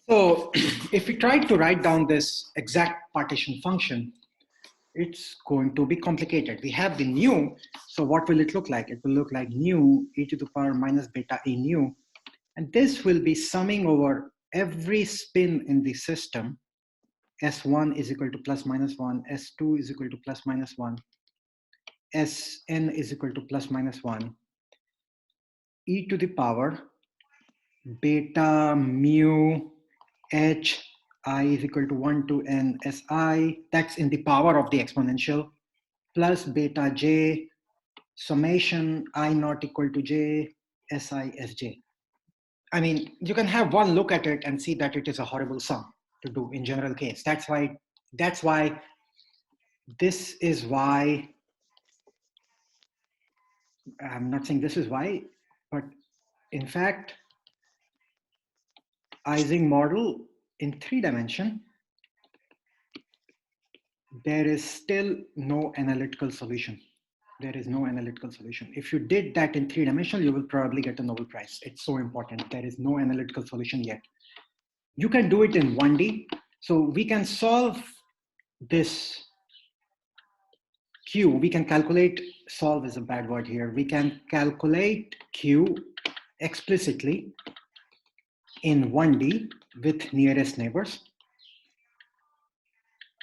So if we try to write down this exact partition function, it's going to be complicated. We have the nu, so what will it look like? It will look like nu e to the power minus beta e nu, and this will be summing over every spin in the system. S1 is equal to plus minus 1, S2 is equal to plus minus 1, Sn is equal to plus minus 1, e to the power beta mu h I is equal to 1 to n si, that's in the power of the exponential, plus beta j summation I not equal to j si sj. I mean, you can have one look at it and see that it is a horrible sum to do in general case. That's why this is why, I'm not saying this is why, but in fact, Ising model in 3-dimension, there is still no analytical solution. There is no analytical solution. If you did that in 3-dimensional, you will probably get a Nobel Prize. It's so important. There is no analytical solution yet. You can do it in 1D. So we can solve this Q. We can calculate, solve is a bad word here. We can calculate Q explicitly in 1D with nearest neighbors,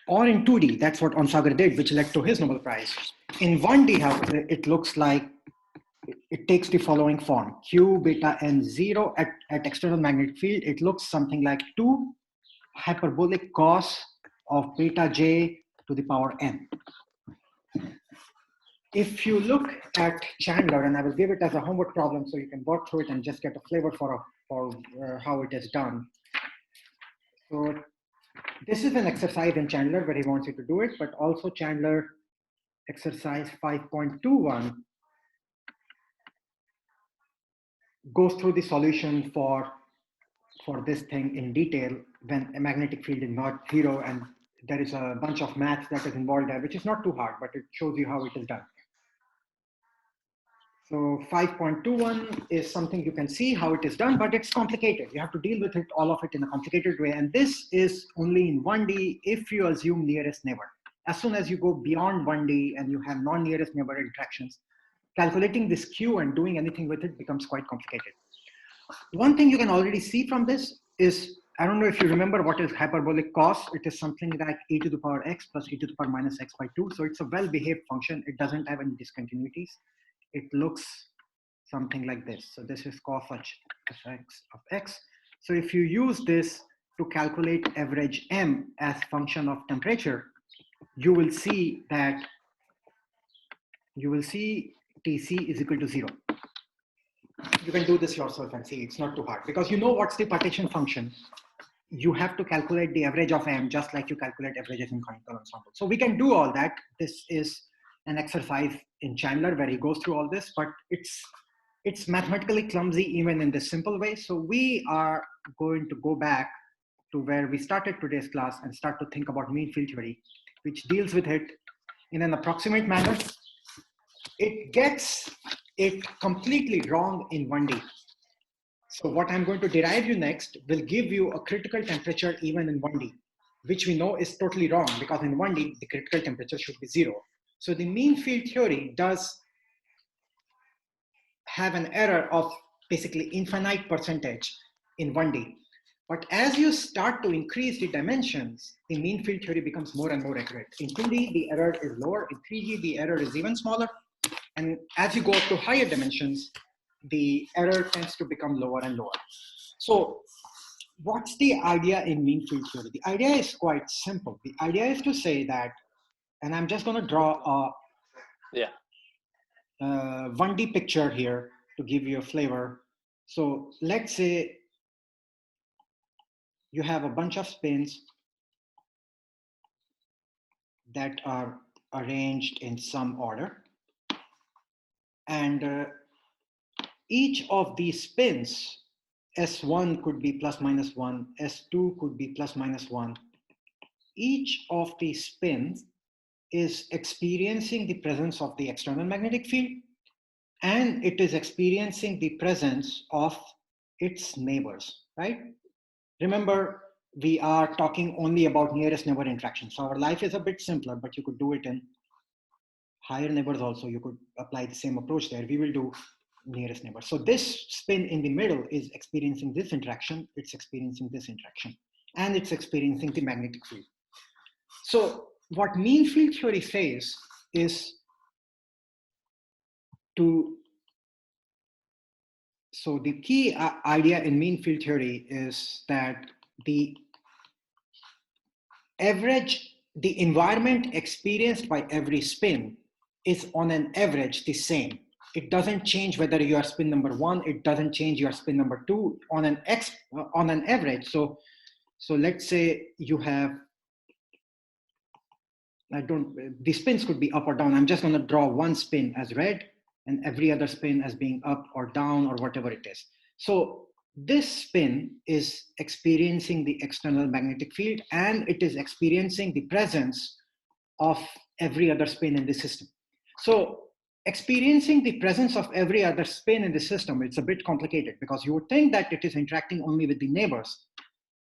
or in 2D. That's what Onsager did, which led to his Nobel Prize. In 1D, however, it looks like it takes the following form. Q beta n0 at external magnetic field, it looks something like 2 hyperbolic cos of beta j to the power n. If you look at Chandler, and I will give it as a homework problem so you can work through it and just get a flavor for how it is done. So this is an exercise in Chandler where he wants you to do it, but also Chandler exercise 5.21 goes through the solution for this thing in detail when a magnetic field is not zero, and there is a bunch of math that is involved there, which is not too hard, but it shows you how it is done. So 5.21 is something you can see how it is done, but it's complicated. You have to deal with it, all of it in a complicated way. And this is only in 1D if you assume nearest neighbor. As soon as you go beyond 1D and you have non-nearest neighbor interactions, calculating this Q and doing anything with it becomes quite complicated. One thing you can already see from this is, I don't know if you remember what is hyperbolic cos. It is something like e to the power x plus e to the power minus x by 2. So it's a well-behaved function. It doesn't have any discontinuities. It looks something like this. So this is cos fx of x. So if you use this to calculate average m as function of temperature, you will see that Tc is equal to 0. You can do this yourself and see it's not too hard because you know what's the partition function. You have to calculate the average of m just like you calculate averages in conical ensemble. So we can do all that. This is an exercise in Chandler where he goes through all this, but it's mathematically clumsy even in this simple way. So we are going to go back to where we started today's class and start to think about mean field theory, which deals with it in an approximate manner. It gets it completely wrong in 1D. So what I'm going to derive you next will give you a critical temperature even in 1D, which we know is totally wrong because in 1D, the critical temperature should be 0. So the mean field theory does have an error of basically infinite percentage in 1D. But as you start to increase the dimensions, the mean field theory becomes more and more accurate. In 2D, the error is lower. In 3D, the error is even smaller. And as you go up to higher dimensions, the error tends to become lower and lower. So what's the idea in mean field theory? The idea is quite simple. The idea is to say that, and I'm just going to draw a 1D picture here to give you a flavor. So let's say you have a bunch of spins that are arranged in some order. And each of these spins, S1 could be plus minus 1, S2 could be plus minus 1. Each of these spins is experiencing the presence of the external magnetic field, and it is experiencing the presence of its neighbors, right? Remember, we are talking only about nearest neighbor interaction. So our life is a bit simpler, but you could do it in higher neighbors also. You could apply the same approach there. We will do nearest neighbor. So this spin in the middle is experiencing this interaction, it's experiencing this interaction, and it's experiencing the magnetic field. So what mean field theory says is so the key idea in mean field theory is that the environment experienced by every spin is on an average the same. It doesn't change whether you are spin number 1, it doesn't change your spin number 2 on an average. So let's say you have, the spins could be up or down. I'm just going to draw one spin as red and every other spin as being up or down or whatever it is. So this spin is experiencing the external magnetic field and it is experiencing the presence of every other spin in the system. So experiencing the presence of every other spin in the system, it's a bit complicated because you would think that it is interacting only with the neighbors,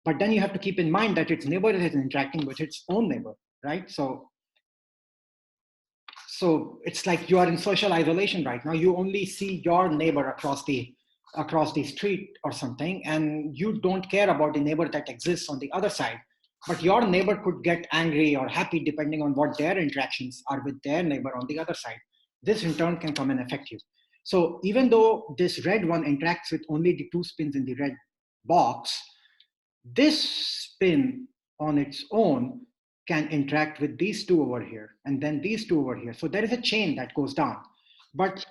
but then you have to keep in mind that its neighbor is interacting with its own neighbor, right? So it's like you are in social isolation right now. You only see your neighbor across the street or something, and you don't care about the neighbor that exists on the other side. But your neighbor could get angry or happy depending on what their interactions are with their neighbor on the other side. This in turn can come and affect you. So even though this red one interacts with only the 2 spins in the red box, this spin on its own can interact with these 2 over here and then these 2 over here. So there is a chain that goes down. But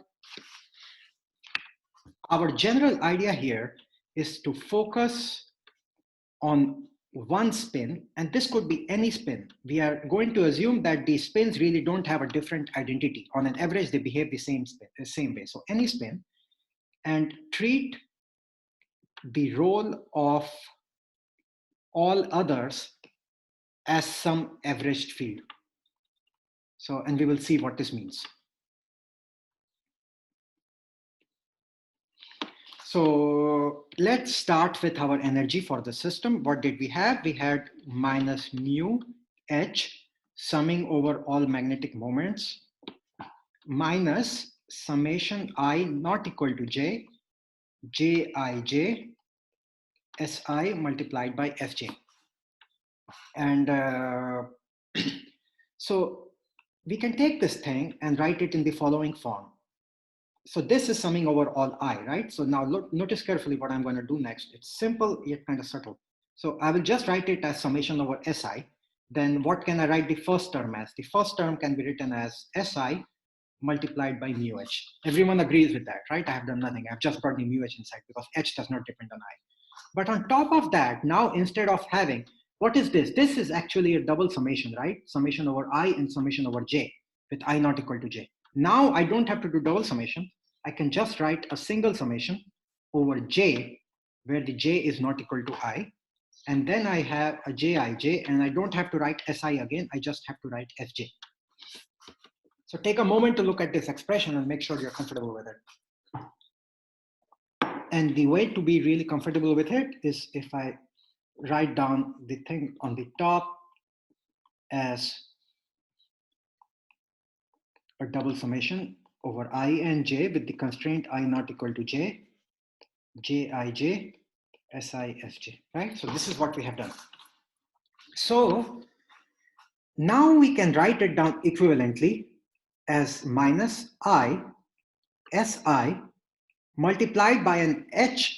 our general idea here is to focus on one spin, and this could be any spin. We are going to assume that these spins really don't have a different identity. On an average, they behave the same way. So any spin, and treat the role of all others as some averaged field. So, and we will see what this means. So let's start with our energy for the system. What did we have? We had minus mu h summing over all magnetic moments minus summation I not equal to j, jij si multiplied by fj. And so we can take this thing and write it in the following form. So this is summing over all I, right? So now look, notice carefully what I'm going to do next. It's simple yet kind of subtle. So I will just write it as summation over si. Then what can I write the first term as? The first term can be written as si multiplied by mu h. Everyone agrees with that, right? I have done nothing. I've just brought the mu h inside because h does not depend on I. But on top of that, now instead of having, what is this? This is actually a double summation, right? Summation over I and summation over j with I not equal to j. Now I don't have to do double summation. I can just write a single summation over j, where the j is not equal to I. And then I have a jij, and I don't have to write si again. I just have to write fj. So take a moment to look at this expression and make sure you're comfortable with it. And the way to be really comfortable with it is if I write down the thing on the top as a double summation over I and j with the constraint I not equal to j, jij, si, fj, right? So this is what we have done. So now we can write it down equivalently as minus I, si, multiplied by an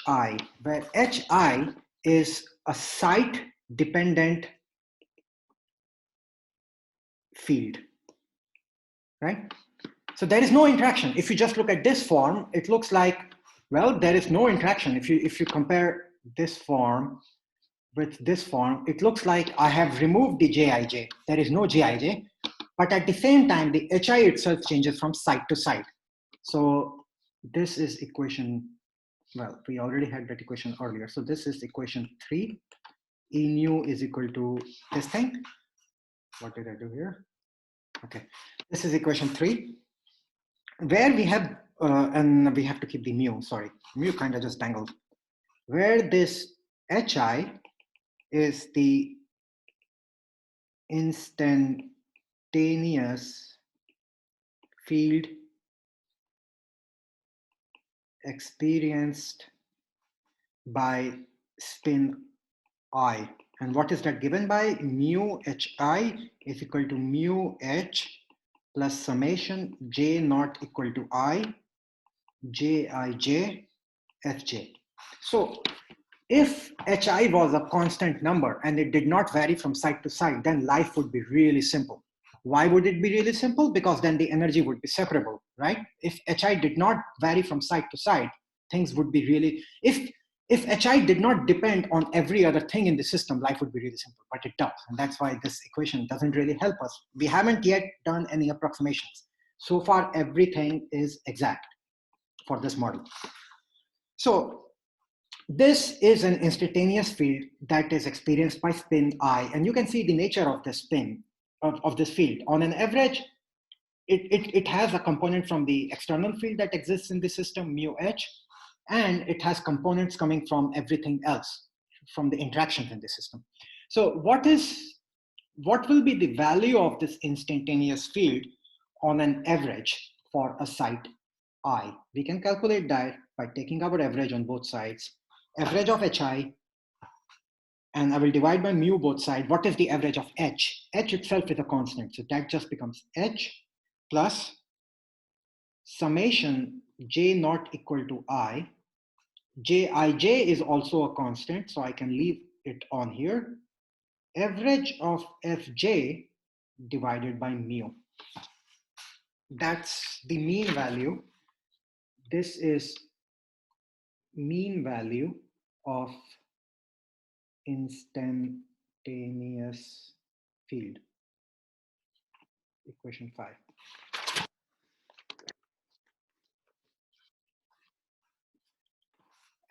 hi, where hi is a site-dependent field, right? So there is no interaction. If you just look at this form, it looks like, well, there is no interaction. If you compare this form with this form, it looks like I have removed the jij. There is no jij, but at the same time, the hi itself changes from side to side. So this is equation, well, we already had that equation earlier. So this is equation 3. E nu is equal to this thing. What did I do here? Okay, this is equation 3, where we have, and we have to keep the mu, sorry, mu kind of just dangled, where this hi is the instantaneous field experienced by spin I. And what is that given by? Mu hi is equal to mu h plus summation j naught equal to I jij fj. So if hi was a constant number and it did not vary from side to side, then life would be really simple. Why would it be really simple? Because then the energy would be separable, right? If hi did not vary from side to side, things would be really, if hi did not depend on every other thing in the system, life would be really simple, but it does. And that's why this equation doesn't really help us. We haven't yet done any approximations. So far, everything is exact for this model. So this is an instantaneous field that is experienced by spin I, and you can see the nature of the spin of this field. On an average, it has a component from the external field that exists in the system, mu h, and it has components coming from everything else, from the interactions in the system. So what will be the value of this instantaneous field on an average for a site I? We can calculate that by taking our average on both sides, average of hi, and I will divide by mu both sides. What is the average of h? H itself is a constant, so that just becomes h plus summation j naught equal to I. Jij is also a constant, so I can leave it on here. Average of fj divided by mu. That's the mean value. This is mean value of instantaneous field. Equation 5.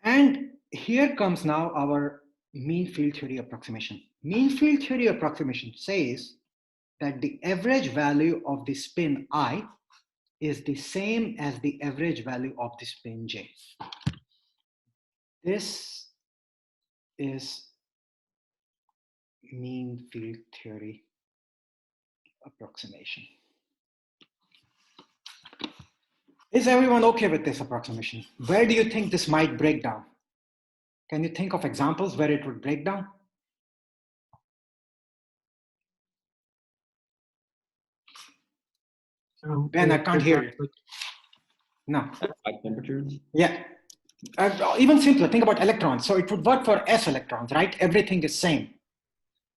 And here comes now our mean field theory approximation. Mean field theory approximation says that the average value of the spin I is the same as the average value of the spin j. This is mean field theory approximation. Is everyone okay with this approximation? Where do you think this might break down? Can you think of examples where it would break down? Ben, I can't hear you. No. High temperatures? Yeah. Even simpler, think about electrons. So it would work for s electrons, right? Everything is same.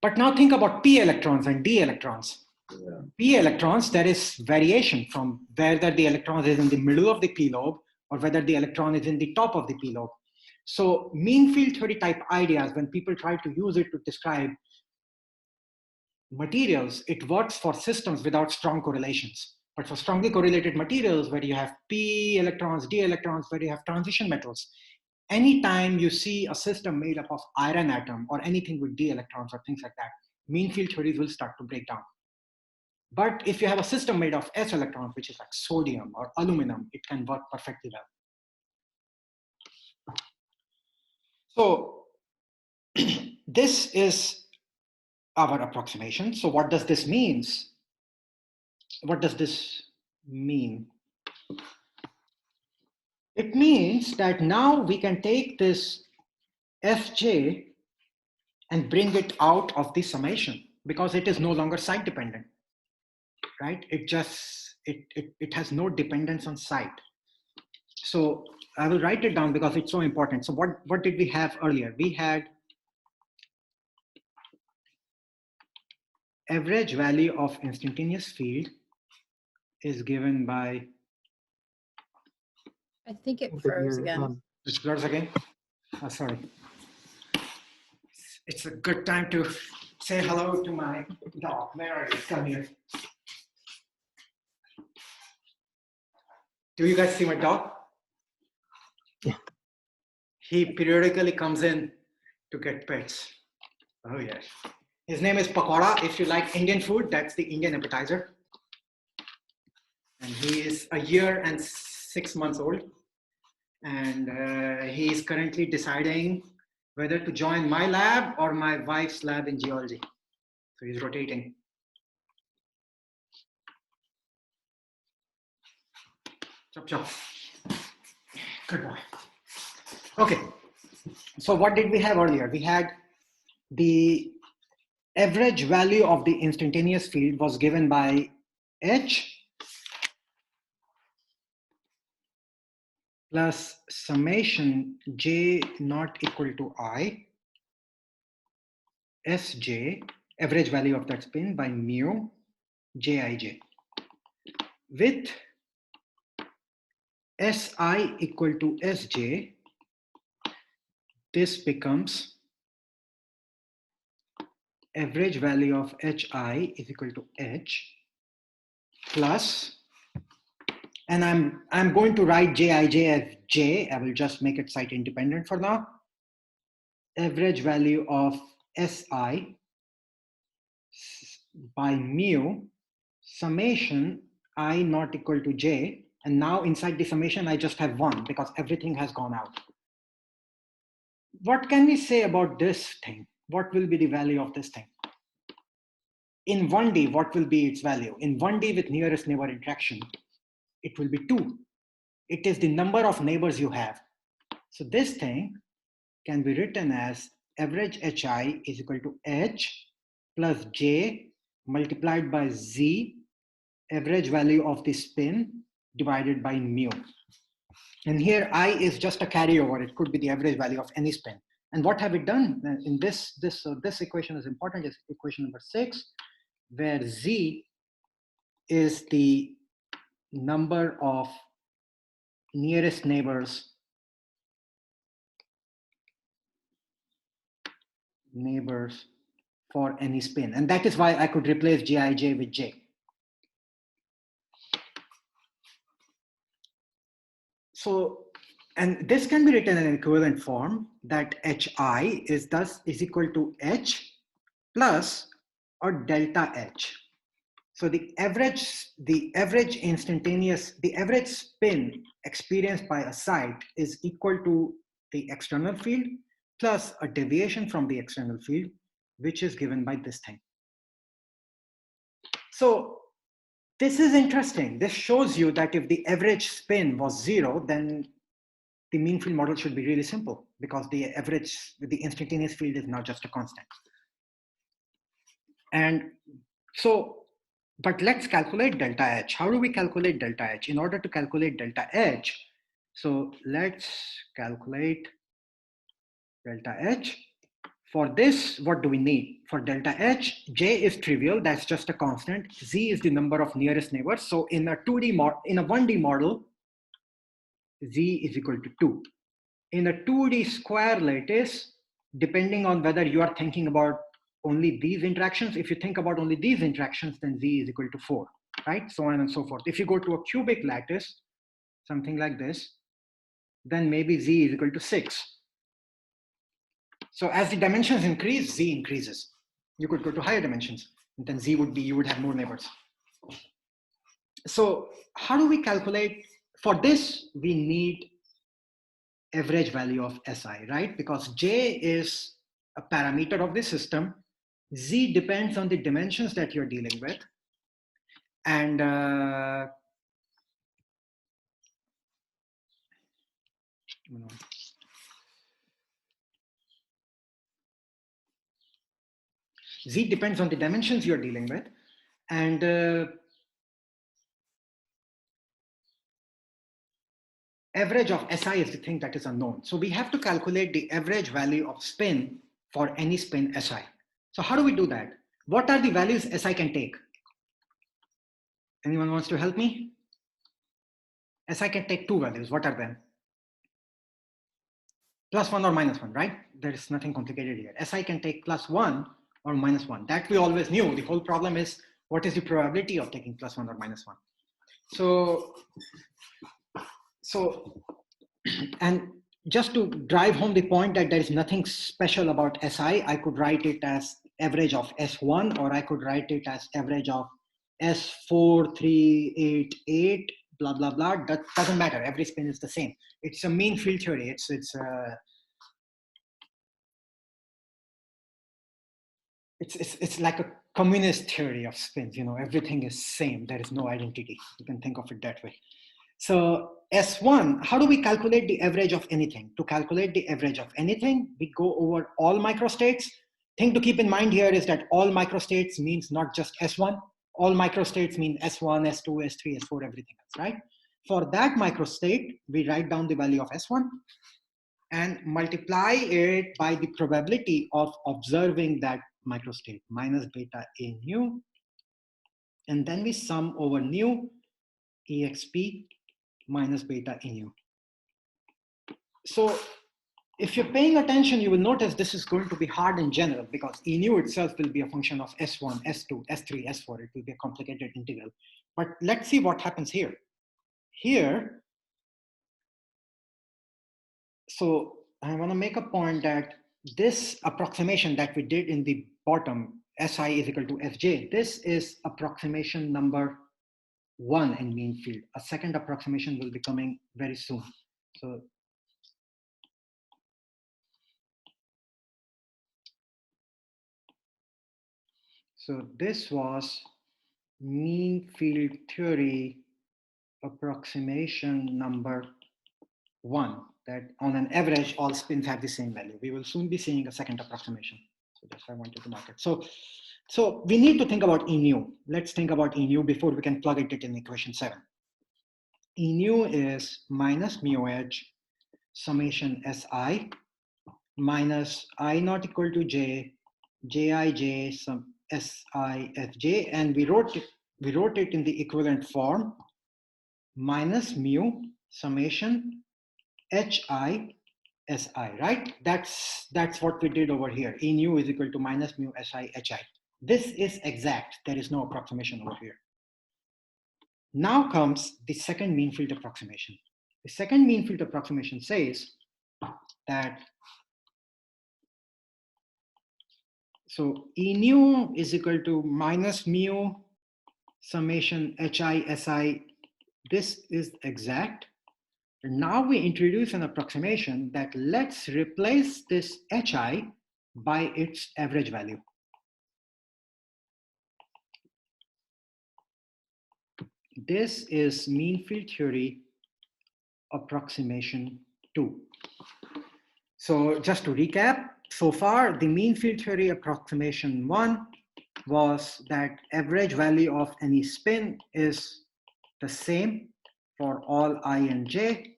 But now think about p electrons and d electrons. Yeah. P electrons, there is variation from whether the electron is in the middle of the p lobe or whether the electron is in the top of the p lobe. So mean field theory type ideas, when people try to use it to describe materials, it works for systems without strong correlations. But for strongly correlated materials where you have p electrons, d electrons, where you have transition metals, anytime you see a system made up of iron atom or anything with d electrons or things like that, mean field theories will start to break down. But if you have a system made of s electrons, which is like sodium or aluminum, it can work perfectly well. So this is our approximation. So what does this mean? What does this mean? It means that now we can take this fj and bring it out of the summation because it is no longer site dependent, right? It has no dependence on site. So I will write it down because it's so important. So what did we have earlier? We had average value of instantaneous field is given by. I think it froze again. It froze again? Oh, sorry. It's a good time to say hello to my dog. Where are you? Come here. Do you guys see my dog? Yeah. He periodically comes in to get pets. Oh yes. His name is Pakora. If you like Indian food, that's the Indian appetizer. And he is 1 year and 6 months old. And he is currently deciding whether to join my lab or my wife's lab in geology. So he's rotating. Chop, chop. Good boy. Okay. So what did we have earlier? We had the average value of the instantaneous field was given by H plus summation J not equal to I Sj, average value of that spin, by mu Jij, with Si equal to Sj. This becomes average value of Hi is equal to H plus, and I'm going to write Jij as J. I will just make it site independent for now. Average value of Si by mu summation I not equal to J, and now inside the summation I just have 1 because everything has gone out. What can we say about this thing? What will be the value of this thing? In 1D, what will be its value? In 1D with nearest neighbor interaction, it will be 2. It is the number of neighbors you have. So this thing can be written as average Hi is equal to H plus J multiplied by Z, average value of the spin, divided by mu. And here I is just a carryover. It could be the average value of any spin. And what have we done in this equation is important, is equation number 6, where Z is the number of nearest neighbors for any spin. And that is why I could replace Gij with J. So, and this can be written in an equivalent form, that Hi is thus is equal to H plus or delta H. So the average spin experienced by a site is equal to the external field plus a deviation from the external field, which is given by this thing. So this is interesting. This shows you that if the average spin was 0, then the mean field model should be really simple, because the instantaneous field is now just a constant. And so, but let's calculate delta H. How do we calculate delta H? In order to calculate delta H, so let's calculate delta H. For this, what do we need? For delta H, J is trivial, that's just a constant. Z is the number of nearest neighbors. So in a 1D model, Z is equal to 2. In a 2D square lattice, depending on whether you are thinking about only these interactions, if you think about only these interactions, then Z is equal to 4, right? So on and so forth. If you go to a cubic lattice, something like this, then maybe Z is equal to 6. So as the dimensions increase, Z increases. You could go to higher dimensions, and then Z would be, you would have more neighbors. So how do we calculate? For this, we need average value of Si, right? Because J is a parameter of the system. Z depends on the dimensions that you're dealing with. And Z depends on the dimensions you're dealing with. And average of Si is the thing that is unknown. So we have to calculate the average value of spin for any spin Si. So how do we do that? What are the values Si can take? Anyone wants to help me? Si can take 2 values. What are them? +1 or -1, right? There is nothing complicated here. Si can take +1 or -1. That we always knew. The whole problem is, what is the probability of taking +1 or -1? So, and just to drive home the point that there is nothing special about Si, I could write it as average of S1, or I could write it as average of S4388, blah, blah, blah. That doesn't matter. Every spin is the same. It's a mean field theory. it's like a communist theory of spins. You know, everything is same. There is no identity. You can think of it that way. So S1, how do we calculate the average of anything? To calculate the average of anything, we go over all microstates. Thing to keep in mind here is that all microstates means not just S1. All microstates mean S1, S2, S3, S4, everything else, right? For that microstate, we write down the value of S1 and multiply it by the probability of observing that microstate minus beta A nu. And then we sum over nu exp minus beta A nu. So if you're paying attention, you will notice this is going to be hard in general because E nu itself will be a function of S1, S2, S3, S4. It will be a complicated integral. But let's see what happens here. Here, so I want to make a point that this approximation that we did in the bottom, Si is equal to Fj, this is approximation number 1 in mean field. A second approximation will be coming very soon. So this was mean field theory approximation number 1, that on an average, all spins have the same value. We will soon be seeing a second approximation. So that's why I wanted to mark it. So we need to think about E nu. Let's think about E nu before we can plug it in equation 7. E nu is minus mu h summation Si minus I not equal to j, jij some Si fj, and we wrote it in the equivalent form minus mu summation hi si, right? That's what we did over here. E nu is equal to minus mu si hi. This is exact. There is no approximation over here. Now comes the second mean field approximation. The second mean field approximation says that so E nu is equal to minus mu summation hi si. This is exact. Now we introduce an approximation that let's replace this hi by its average value. This is mean field theory approximation 2. So just to recap, so far the mean field theory approximation 1 was that average value of any spin is the same for all I and j.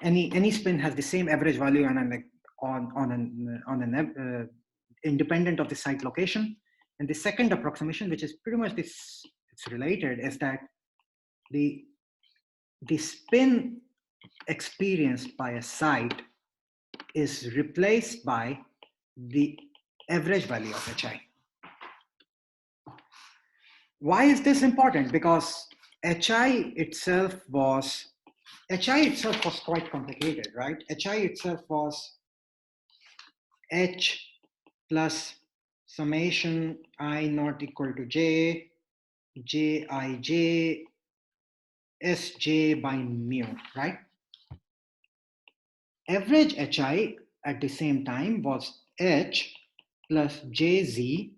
Any spin has the same average value independent of the site location. And the second approximation, which is pretty much this, it's related, is that the spin experienced by a site is replaced by the average value of hi. Why is this important? Because hi itself was quite complicated, right? Hi itself was h plus summation I not equal to j, jij, sj by mu, right? Average hi at the same time was h plus jz.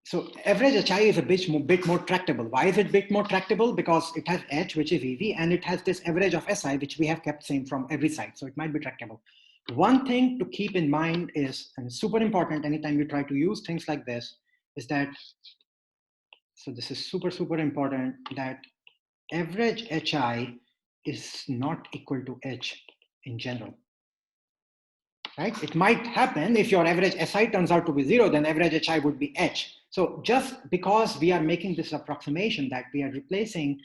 So average hi is a bit more tractable. Why is it a bit more tractable? Because it has h, which is easy, and it has this average of si, which we have kept same from every side. So it might be tractable. One thing to keep in mind is, and it's super important anytime you try to use things like this, is that, so this is super important, that average hi is not equal to h in general. Right? It might happen if your average SI turns out to be 0, then average HI would be H. So just because we are making this approximation that we are replacing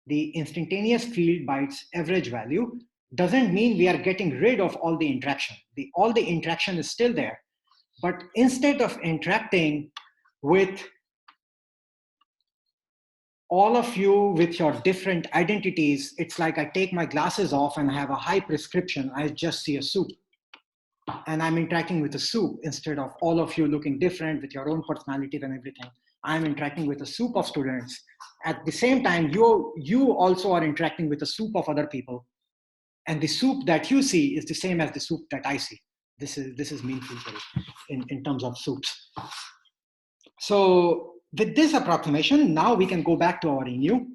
the instantaneous field by its average value doesn't mean we are getting rid of all the interaction. All the interaction is still there. But instead of interacting with all of you with your different identities, it's like I take my glasses off and I have a high prescription. I just see a soup. And I'm interacting with a soup instead of all of you looking different with your own personalities and everything. I'm interacting with a soup of students. At the same time, you also are interacting with a soup of other people. And the soup that you see is the same as the soup that I see. This is mean field theory in terms of suits. So with this approximation, now we can go back to our ENU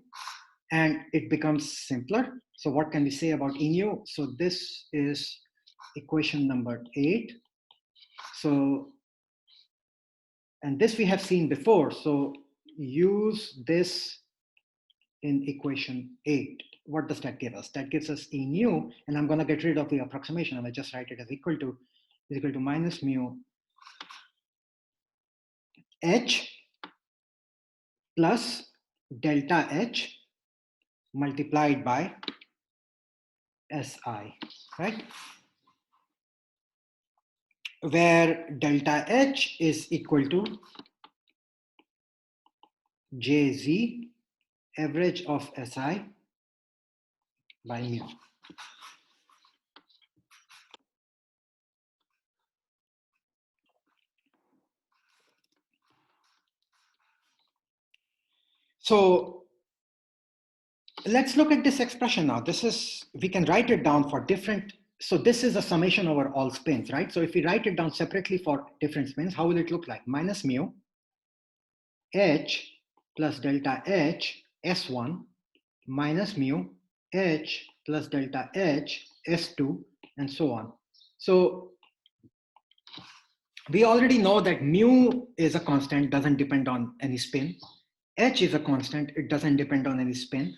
and it becomes simpler. So what can we say about ENU? So this is equation number 8. So, and this we have seen before. So use this in equation 8. What does that give us? That gives us ENU, and I'm going to get rid of the approximation. I just write it as equal to minus mu H plus delta H multiplied by SI, right? Where delta H is equal to JZ average of SI by mu. So let's look at this expression now. This is, we can write it down for different, so this is a summation over all spins, right? So if we write it down separately for different spins, how will it look like? Minus mu H plus delta H S1 minus mu H plus delta H S2 and so on. So we already know that mu is a constant, doesn't depend on any spin. H is a constant, it doesn't depend on any spin.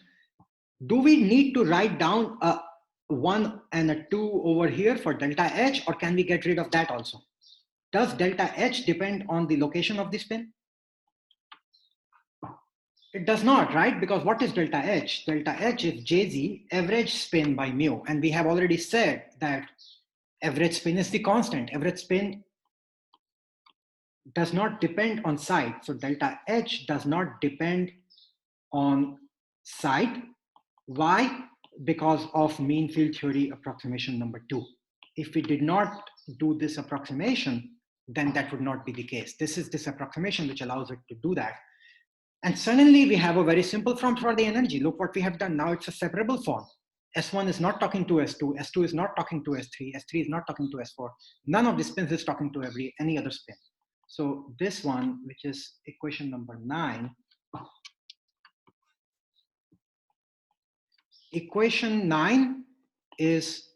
Do we need to write down a 1 and a 2 over here for delta H, or can we get rid of that also? Does delta H depend on the location of the spin? It does not, right? Because what is delta H? Delta H is Jz, average spin by mu. And we have already said that average spin is the constant. Average spin does not depend on site. So delta H does not depend on site. Why? Because of mean field theory approximation number 2. If we did not do this approximation, then that would not be the case. This is this approximation which allows it to do that. And suddenly we have a very simple form for the energy. Look what we have done. Now it's a separable form. S1 is not talking to S2. S2 is not talking to S3. S3 is not talking to S4. None of the spins is talking to any other spin. So this one, which is equation number 9, equation 9 is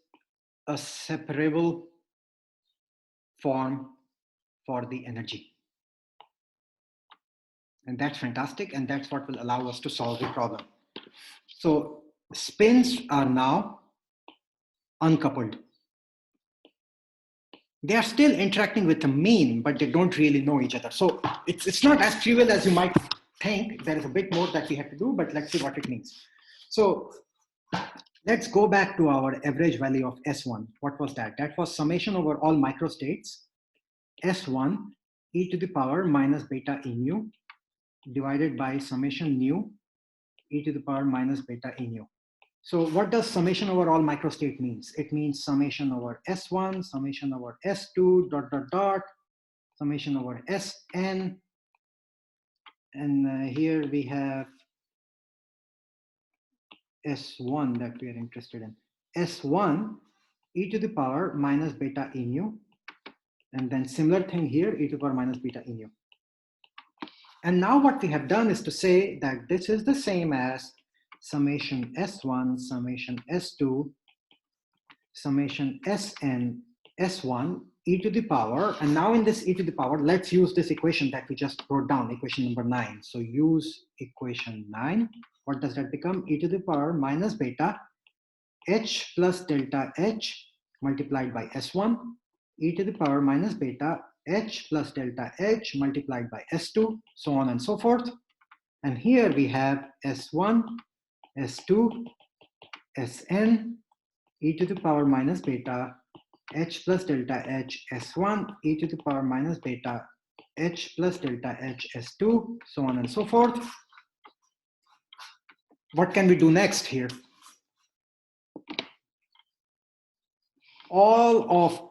a separable form for the energy. And that's fantastic. And that's what will allow us to solve the problem. So spins are now uncoupled. They are still interacting with the mean, but they don't really know each other. So it's not as trivial as you might think. There is a bit more that we have to do, but let's see what it means. So let's go back to our average value of S1. What was that? That was summation over all microstates, S1 e to the power minus beta E nu divided by summation nu e to the power minus beta E nu. So what does summation over all microstate means? It means summation over S1, summation over S2, dot, dot, dot, summation over Sn. And here we have S1 that we are interested in. S1 e to the power minus beta E nu. And then similar thing here, e to the power minus beta E nu. And now what we have done is to say that this is the same as summation S1, summation S2, summation Sn, S1, e to the power. And now in this e to the power, let's use this equation that we just wrote down, equation number 9. So use equation 9. What does that become? E to the power minus beta H plus delta H multiplied by S1, e to the power minus beta H plus delta H multiplied by S2, so on and so forth. And here we have S1, S2, Sn, e to the power minus beta H plus delta H S1, e to the power minus beta H plus delta H S2, so on and so forth. What can we do next here? All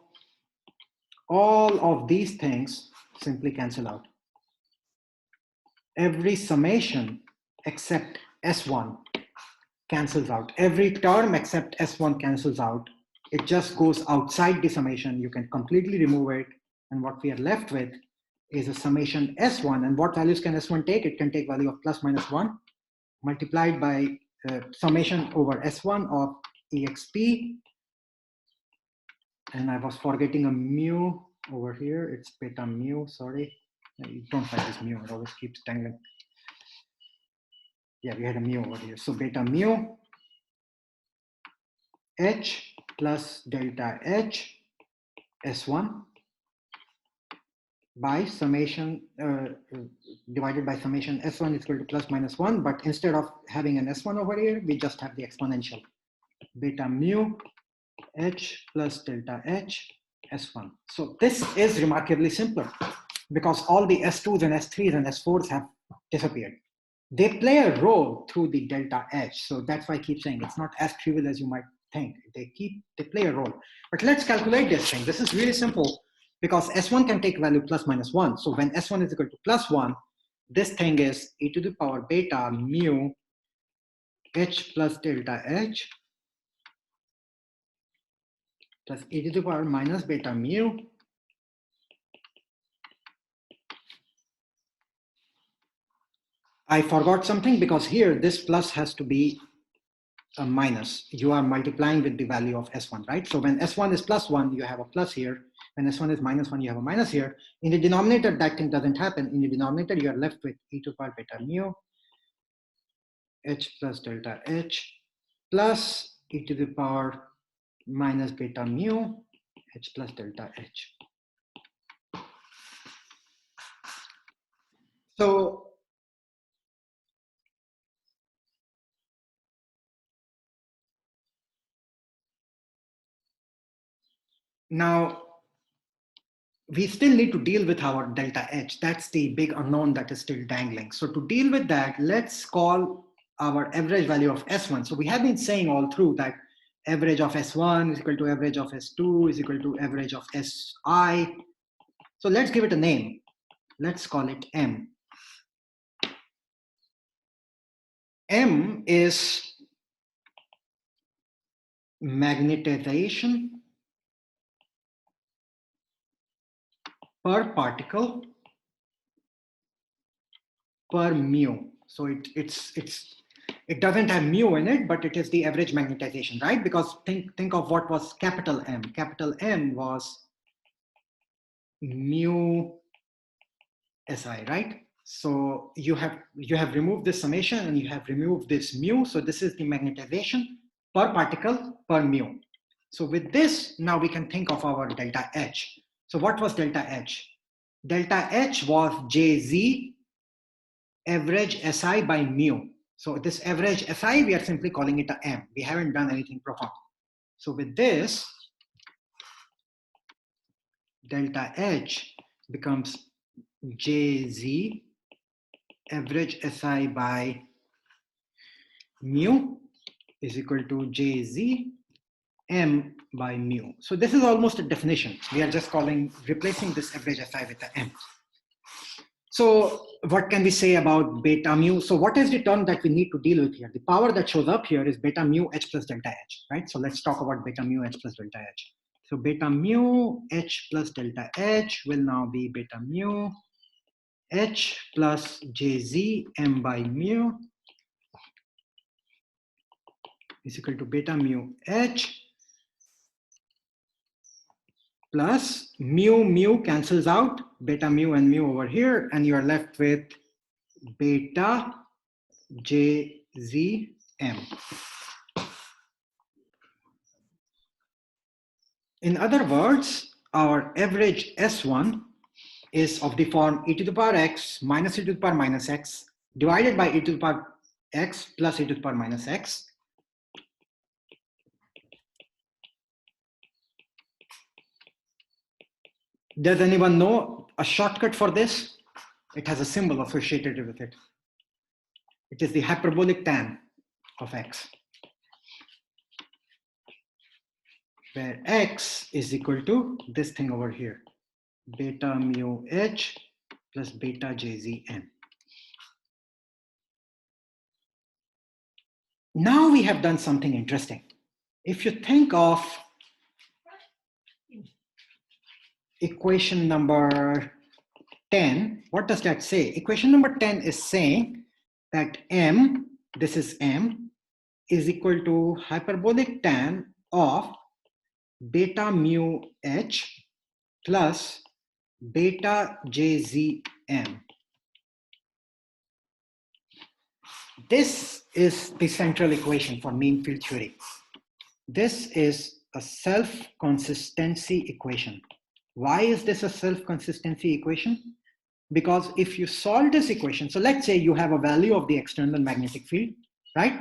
of these things simply cancel out. Every summation except S1 cancels out. Every term except S1 cancels out. it just goes outside the summation. You can completely remove it. And what we are left with is a summation S1. And what values can S1 take? It can take value of plus minus 1 multiplied by summation over S1 of EXP. And I was forgetting a mu over here. It's beta mu, sorry. You don't like this mu, it always keeps tangling. Yeah, we had a mu over here. So beta mu H plus delta H S1 by summation divided by summation S1 is equal to plus minus 1. But instead of having an S1 over here, we just have the exponential. Beta mu H plus delta H S1. So this is remarkably simpler because all the S2s and S3s and S4s have disappeared. They play a role through the delta H. So that's why I keep saying it's not as trivial as you might think. They play a role. But let's calculate this thing. This is really simple because S1 can take value plus minus 1. So when S1 is equal to plus 1, this thing is e to the power beta mu H plus delta H plus e to the power minus beta mu I forgot something because here this plus has to be a minus. You are multiplying with the value of S1, right? So when S1 is plus 1, you have a plus here. When S1 is minus 1, you have a minus here. In the denominator, that thing doesn't happen. In the denominator, you are left with e to the power beta mu H plus delta H plus e to the power minus beta mu H plus delta H. So now we still need to deal with our delta H. That's the big unknown that is still dangling. So to deal with that, let's call our average value of S1. So we have been saying all through that average of S1 is equal to average of S2 is equal to average of SI. So let's give it a name. Let's call it M. M is magnetization per particle per mu. So it doesn't have mu in it, but it is the average magnetization, right? Because think of what was capital M. Capital M was mu SI, right? So you have removed this summation and you have removed this mu. So this is the magnetization per particle per mu. So with this, now we can think of our delta H. So what was delta H? Delta H was Jz average SI by mu. So this average SI, we are simply calling it a M. We haven't done anything profound. So with this, delta H becomes Jz average SI by mu is equal to Jz M by mu. So this is almost a definition. We are just replacing this average SI with the M. So what can we say about beta mu? So what is the term that we need to deal with here? The power that shows up here is beta mu H plus delta H, right? So let's talk about beta mu H plus delta H. So beta mu H plus delta H will now be beta mu H plus Jz M by mu is equal to beta mu H plus mu cancels out, beta mu and mu over here, and you are left with beta Jz M. In other words, our average S1 is of the form e to the power x minus e to the power minus x divided by e to the power x plus e to the power minus x. Does anyone know a shortcut for this? It has a symbol associated with it. It is the hyperbolic tan of x, where x is equal to this thing over here, beta mu h plus beta jz m. Now we have done something interesting. If you think of equation number 10, what does that say? Equation number 10 is saying that m, this is m, is equal to hyperbolic tan of beta mu h plus beta jzm. This is the central equation for mean field theory. This is a self-consistency equation. Why is this a self-consistency equation? Because if you solve this equation, so let's say you have a value of the external magnetic field, right?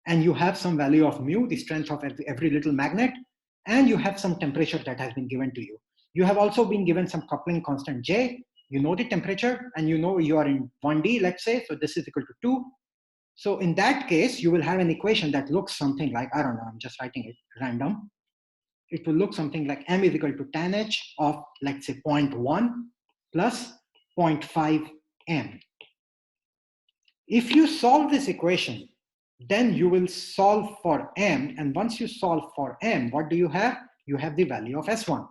And you have some value of mu, the strength of every little magnet, and you have some temperature that has been given to you. You have also been given some coupling constant J, you know the temperature, and you know you are in 1D, let's say, so this is equal to 2. So in that case, you will have an equation that looks something like, I don't know, I'm just writing it random. It will look something like m is equal to tan h of, let's say, 0.1 plus 0.5 m. If you solve this equation, then you will solve for m, and once you solve for m, what do you have? You have the value of S1.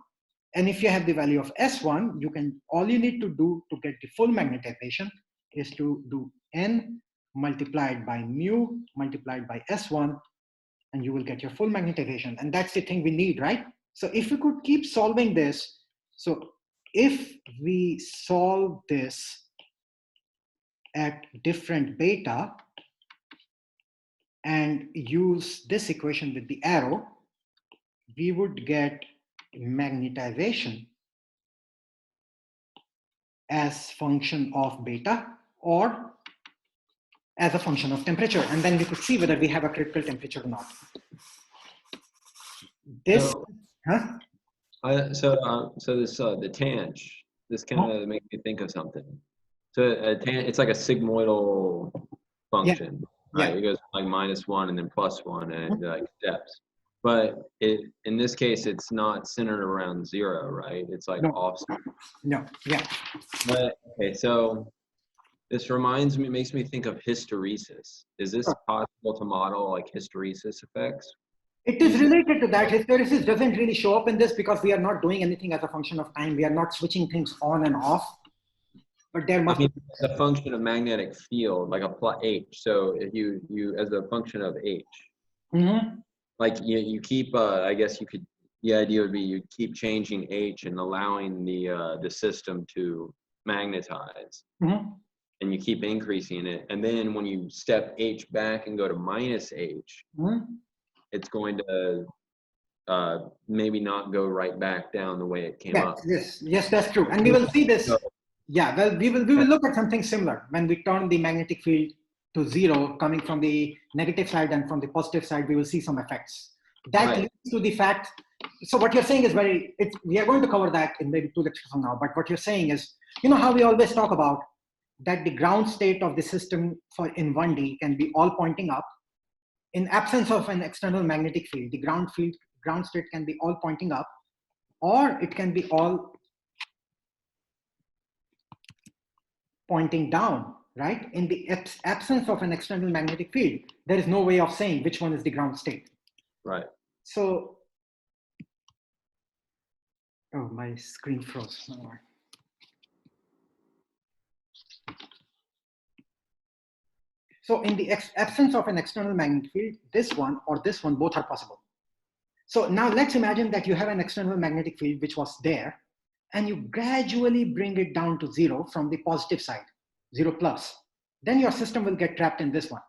And if you have the value of S1, all you need to do to get the full magnetization is to do n multiplied by mu multiplied by S1, and you will get your full magnetization. And that's the thing we need, right? So if we could keep solving this, so if we solve this at different beta and use this equation with the arrow, we would get magnetization as function of beta or as a function of temperature. And then we could see whether we have a critical temperature or not. This, so this the tanh, this kind of makes me think of something. So it's like a sigmoidal function, right? Yeah. It goes like -1 and then +1 and like steps. But in this case, it's not centered around 0, right? It's like offset. No, yeah. But okay, so this makes me think of hysteresis. Is this possible to model like hysteresis effects? It is related to that. Hysteresis doesn't really show up in this because we are not doing anything as a function of time. We are not switching things on and off. But there must be a function of magnetic field, like a plot H. So if you as a function of H, like you keep, I guess the idea would be you keep changing H and allowing the system to magnetize, and you keep increasing it. And then when you step H back and go to -H, it's going to maybe not go right back down the way it came up. Yes, that's true. And we will see this. Yeah, well, we will look at something similar when we turn the magnetic field to 0 coming from the negative side, and from the positive side, we will see some effects. That leads to the fact, so what you're saying is we are going to cover that in maybe 2 lectures from now, but what you're saying is, you know how we always talk about that the ground state of the system in 1D can be all pointing up. In absence of an external magnetic field, the ground state can be all pointing up, or it can be all pointing down, right? In the absence of an external magnetic field, there is no way of saying which one is the ground state. Right. So, oh, my screen froze. So in the absence of an external magnetic field, this one or this one, both are possible. So now let's imagine that you have an external magnetic field which was there, and you gradually bring it down to 0 from the positive side, 0 plus. Then your system will get trapped in this one.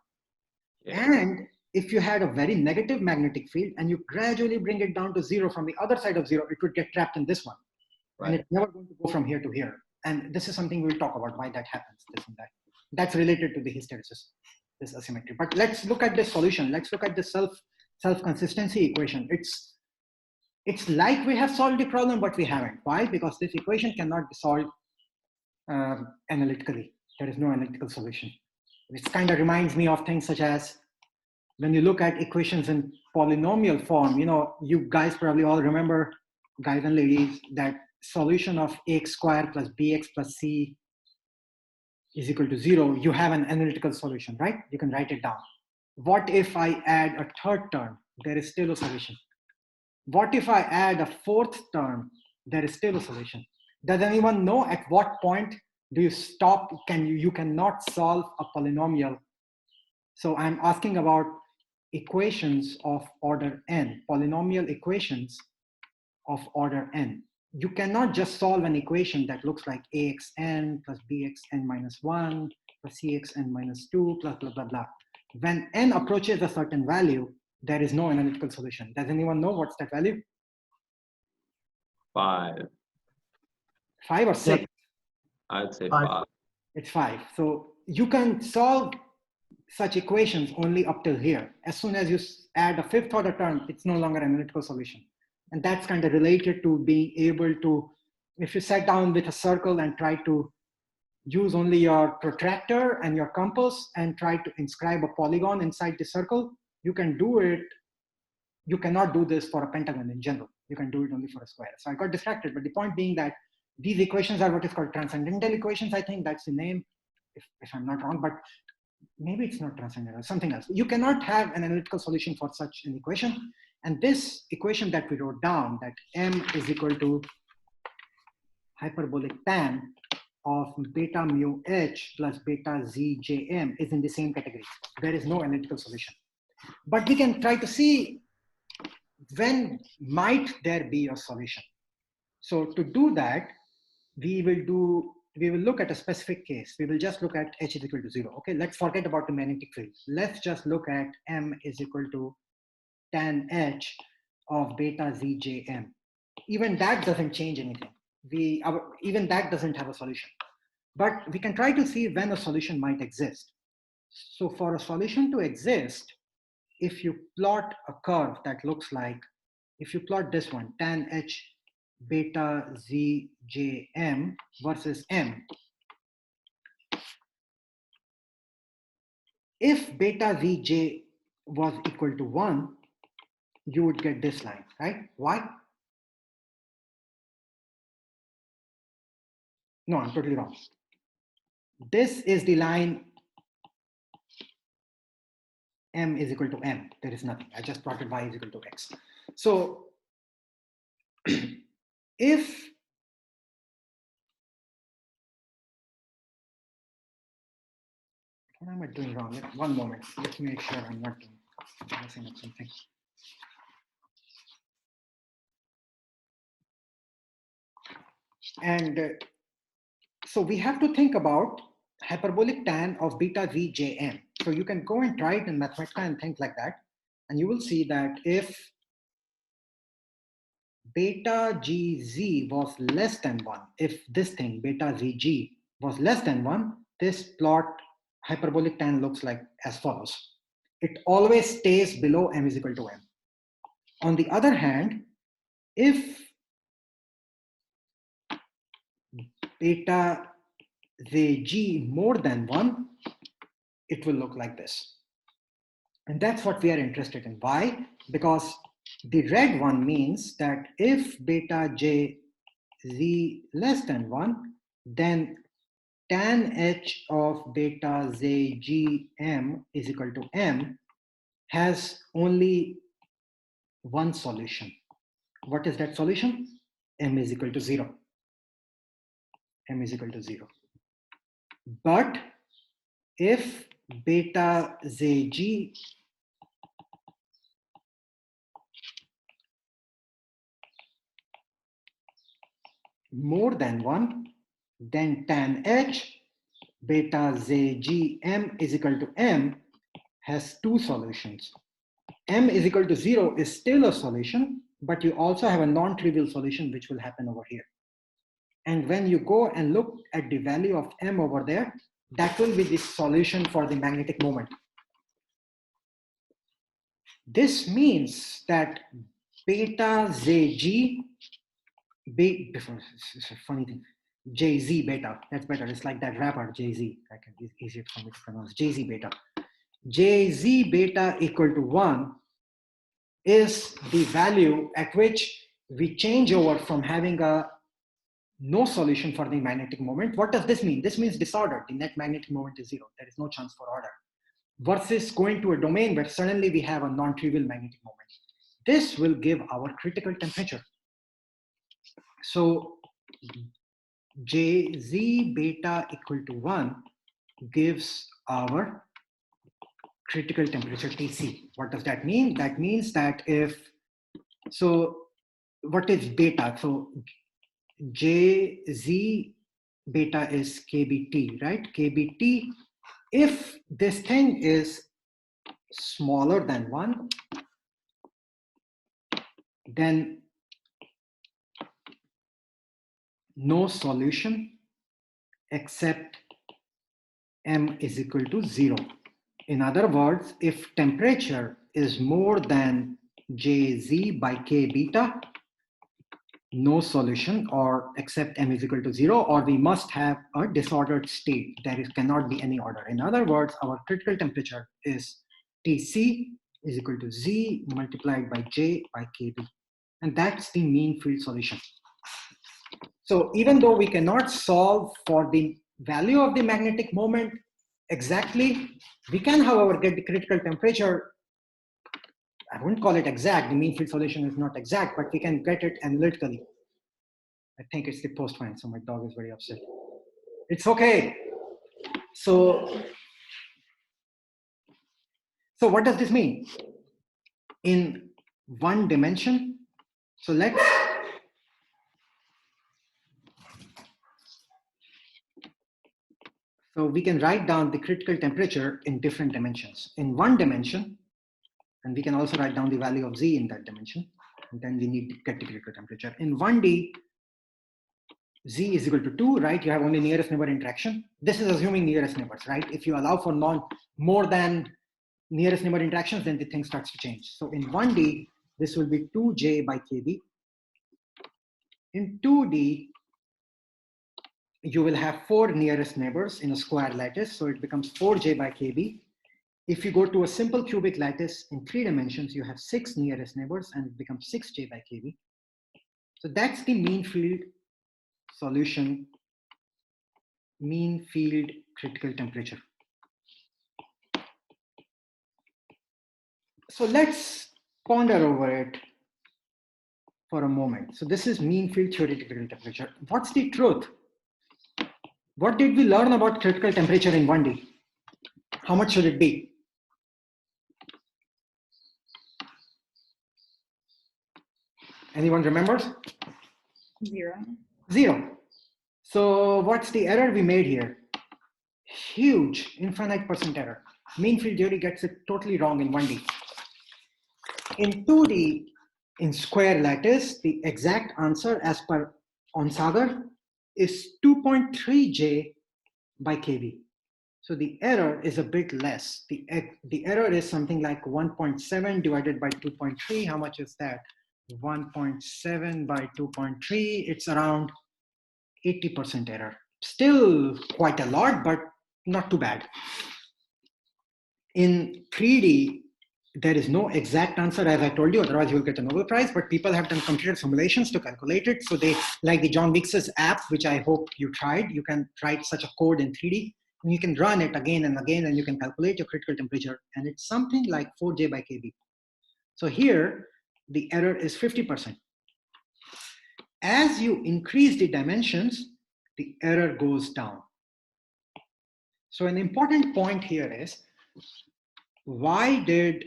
Yeah. And if you had a very negative magnetic field and you gradually bring it down to 0 from the other side of 0, it would get trapped in this one. Right. And it's never going to go from here to here. And this is something we'll talk about, why that happens, this and that. That's related to the hysteresis, this asymmetry. But let's look at this solution. Let's look at the self-consistency equation. It's like we have solved the problem, but we haven't. Why? Because this equation cannot be solved analytically. There is no analytical solution. This kind of reminds me of things such as when you look at equations in polynomial form, you know, you guys probably all remember, guys and ladies, that solution of ax squared plus bx plus c is equal to 0. You have an analytical solution, right? You can write it down. What if I add a third term? There is still a solution. What if I add a fourth term? there is still a solution. Does anyone know at what point do you stop? You cannot solve a polynomial. So I'm asking about equations of order n, polynomial equations of order n. You cannot just solve an equation that looks like axn plus bxn minus 1 plus cxn minus 2 plus blah, blah, blah. When n approaches a certain value, there is no analytical solution. Does anyone know what's that value? 5. 5 or 6? I'd say 5. It's 5. So you can solve such equations only up till here. As soon as you add a fifth order term, it's no longer an analytical solution. And that's kind of related to being able to, if you sat down with a circle and try to use only your protractor and your compass and try to inscribe a polygon inside the circle, you can do it. You cannot do this for a pentagon in general. You can do it only for a square. So I got distracted, but the point being that these equations are what is called transcendental equations. I think that's the name, if I'm not wrong, but maybe it's not transcendental, something else. You cannot have an analytical solution for such an equation. And this equation that we wrote down, that m is equal to hyperbolic tan of beta mu h plus beta z jm is in the same category. There is no analytical solution. But we can try to see when might there be a solution. So to do that, we will look at a specific case. We will just look at h is equal to 0. Okay, let's forget about the magnetic field. Let's just look at m is equal to tan h of beta z jm. Even that doesn't change anything. Even that doesn't have a solution. But we can try to see when a solution might exist. So for a solution to exist, if you plot a curve that looks like, if you plot this one, tan h beta z jm versus m, if beta vj was equal to 1, you would get this line, right? Why? No, I'm totally wrong. This is the line m is equal to m. There is nothing. I just plotted y is equal to x. So if what am I doing wrong? One moment. Let me make sure I'm not messing up something. And so we have to think about hyperbolic tan of beta v jm. So you can go and try it in Mathematica and think like that. And you will see that if beta gz was less than 1, if this thing, beta zg, was less than 1, this plot hyperbolic tan looks like as follows. It always stays below m is equal to m. On the other hand, if beta zg more than 1, it will look like this. And that's what we are interested in. Why? Because the red one means that if beta j z less than 1, then tan h of beta z g m is equal to m has only one solution. What is that solution? M is equal to 0. M is equal to 0. But if beta zg more than 1, then tan h beta zgm is equal to m has two solutions. M is equal to 0 is still a solution, but you also have a non-trivial solution which will happen over here. And when you go and look at the value of m over there, that will be the solution for the magnetic moment. This means that beta zg, it's a funny thing, jz beta, that's better. It's like that rapper jz. It's easier for me to pronounce. Jz beta. Jz beta equal to 1 is the value at which we change over from having a no solution for the magnetic moment. What does this mean? This means disorder. The net magnetic moment is 0. There is no chance for order. Versus going to a domain where suddenly we have a non-trivial magnetic moment. This will give our critical temperature. So Jz beta equal to 1 gives our critical temperature Tc. What does that mean? That means that what is beta? So Jz beta is kBt, right? kBt, if this thing is smaller than 1, then no solution except m is equal to 0. In other words, if temperature is more than Jz by k beta, no solution, or except m is equal to 0, or we must have a disordered state. There cannot be any order. In other words, our critical temperature is Tc is equal to Z multiplied by J by Kb. And that's the mean field solution. So even though we cannot solve for the value of the magnetic moment exactly, we can, however, get the critical temperature. I wouldn't call it exact. The mean field solution is not exact, but we can get it analytically. I think it's the postman, so my dog is very upset. It's okay. So what does this mean? In one dimension, so we can write down the critical temperature in different dimensions. In one dimension, and we can also write down the value of Z in that dimension, and then we need to get the critical temperature. In 1D, Z is equal to 2, right? You have only nearest neighbor interaction. This is assuming nearest neighbors, right? If you allow for more than nearest neighbor interactions, then the thing starts to change. So in 1D, this will be 2J by KB. In 2D, you will have 4 nearest neighbors in a square lattice, so it becomes 4J by KB. If you go to a simple cubic lattice in 3 dimensions, you have 6 nearest neighbors and it becomes 6J by KB. So that's the mean field solution, mean field critical temperature. So let's ponder over it for a moment. So this is mean field theoretical temperature. What's the truth? What did we learn about critical temperature in 1D? How much should it be? Anyone remembers? 0. 0. So what's the error we made here? Huge, infinite % error. Mean field theory gets it totally wrong in 1D. In 2D, in square lattice, the exact answer as per Onsager is 2.3 J by KB. So the error is a bit less. The error is something like 1.7 divided by 2.3. How much is that? 1.7 by 2.3. It's around 80% error. Still quite a lot, but not too bad. In 3D, there is no exact answer, as I told you, otherwise you'll get a Nobel Prize, but people have done computer simulations to calculate it. So they, like the John Weeks's app, which I hope you tried, you can write such a code in 3D, and you can run it again and again, and you can calculate your critical temperature, and it's something like 4J by KB. So here, the error is 50%. As you increase the dimensions, the error goes down. So an important point here is, why did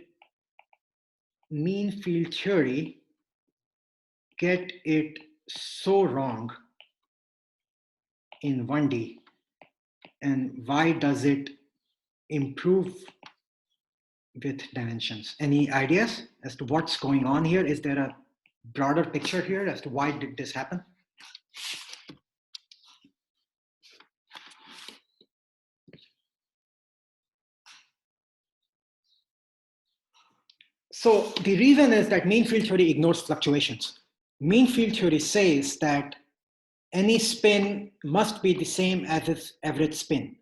mean field theory get it so wrong in 1D, and why does it improve with dimensions? Any ideas as to what's going on here? Is there a broader picture here as to why did this happen? So the reason is that mean field theory ignores fluctuations. Mean field theory says that any spin must be the same as its average spin.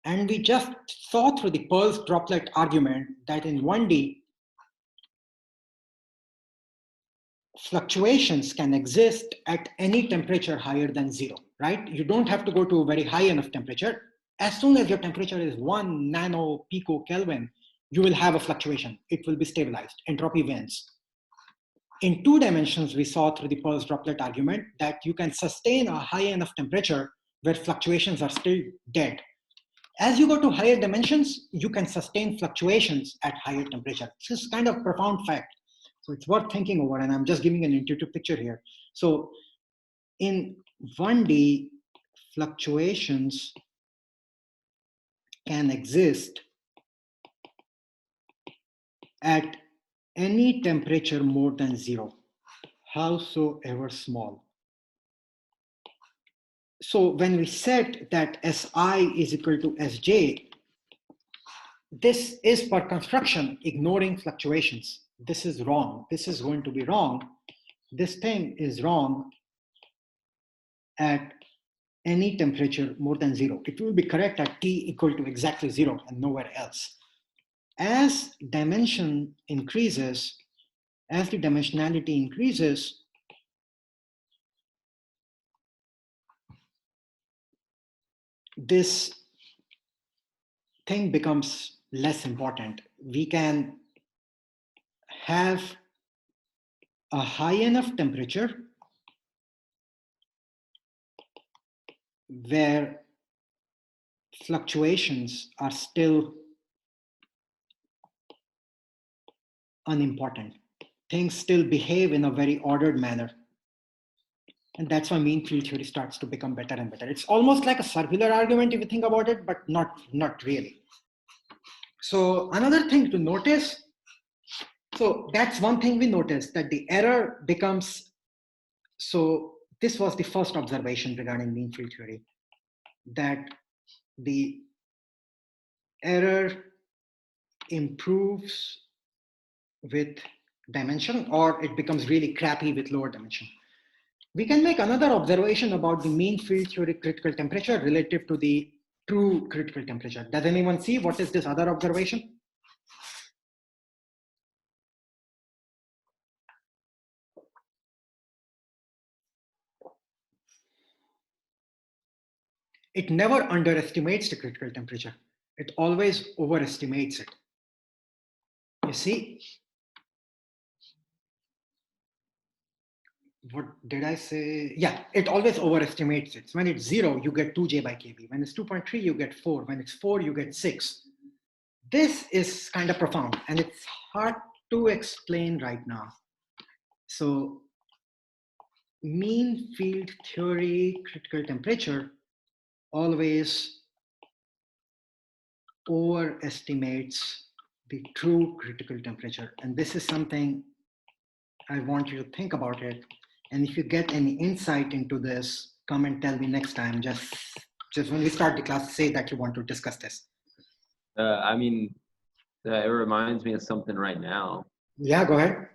And we just saw through the Pearl's droplet argument that in 1D, fluctuations can exist at any temperature higher than 0, right? You don't have to go to a very high enough temperature. As soon as your temperature is 1 nano pico Kelvin, you will have a fluctuation. It will be stabilized. Entropy wins. in 2 dimensions, we saw through the pulse droplet argument that you can sustain a high enough temperature where fluctuations are still dead. As you go to higher dimensions, you can sustain fluctuations at higher temperature. This is kind of profound fact. So it's worth thinking over, and I'm just giving an intuitive picture here. So in 1D, fluctuations can exist at any temperature more than 0, howsoever small. So when we set that Si is equal to Sj, this is per construction ignoring fluctuations. This is wrong. This is going to be wrong. This thing is wrong at any temperature more than 0. It will be correct at T equal to exactly 0 and nowhere else. As dimension increases, as the dimensionality increases, this thing becomes less important. We can have a high enough temperature where fluctuations are still unimportant. Things still behave in a very ordered manner. And that's why mean field theory starts to become better and better. It's almost like a circular argument if you think about it, but not really. So another thing to notice, so that's one thing we noticed, that the error becomes, so this was the first observation regarding mean field theory, that the error improves with dimension, or it becomes really crappy with lower dimension. We can make another observation about the mean field theory critical temperature relative to the true critical temperature. Does anyone see what is this other observation? It never underestimates the critical temperature. It always overestimates it. You see? What did I say? Yeah, it always overestimates it. When it's 0, you get 2J by KB. When it's 2.3, you get 4. When it's 4, you get 6. This is kind of profound, and it's hard to explain right now. So mean field theory critical temperature always overestimates the true critical temperature. And this is something I want you to think about it. And if you get any insight into this, come and tell me next time. Just when we start the class, say that you want to discuss this. It reminds me of something right now. Yeah, go ahead.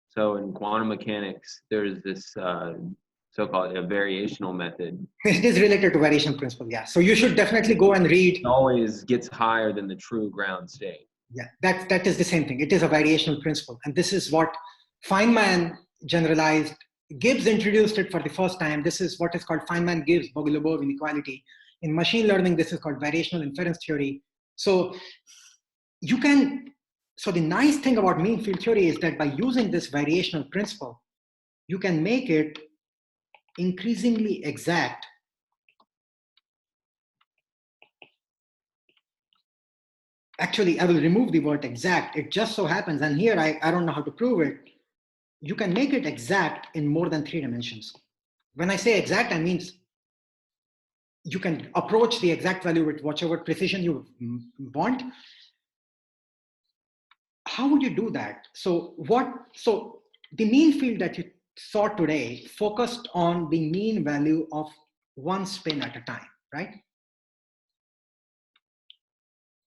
So in quantum mechanics, there's this so-called a variational method. It is related to variation principle, yeah. So you should definitely go and read. It always gets higher than the true ground state. Yeah, that is the same thing. It is a variational principle. And this is what Feynman generalized. Gibbs introduced it for the first time. This is what is called Feynman-Gibbs Bogolubov inequality. In machine learning, this is called variational inference theory. So you can, so the nice thing about mean field theory is that by using this variational principle, you can make it increasingly exact. Actually, I will remove the word exact. It just so happens, and here I don't know how to prove it, you can make it exact in more than 3 dimensions. When I say exact, I mean you can approach the exact value with whichever precision you want. How would you do that? So the mean field that you saw today focused on the mean value of one spin at a time, right?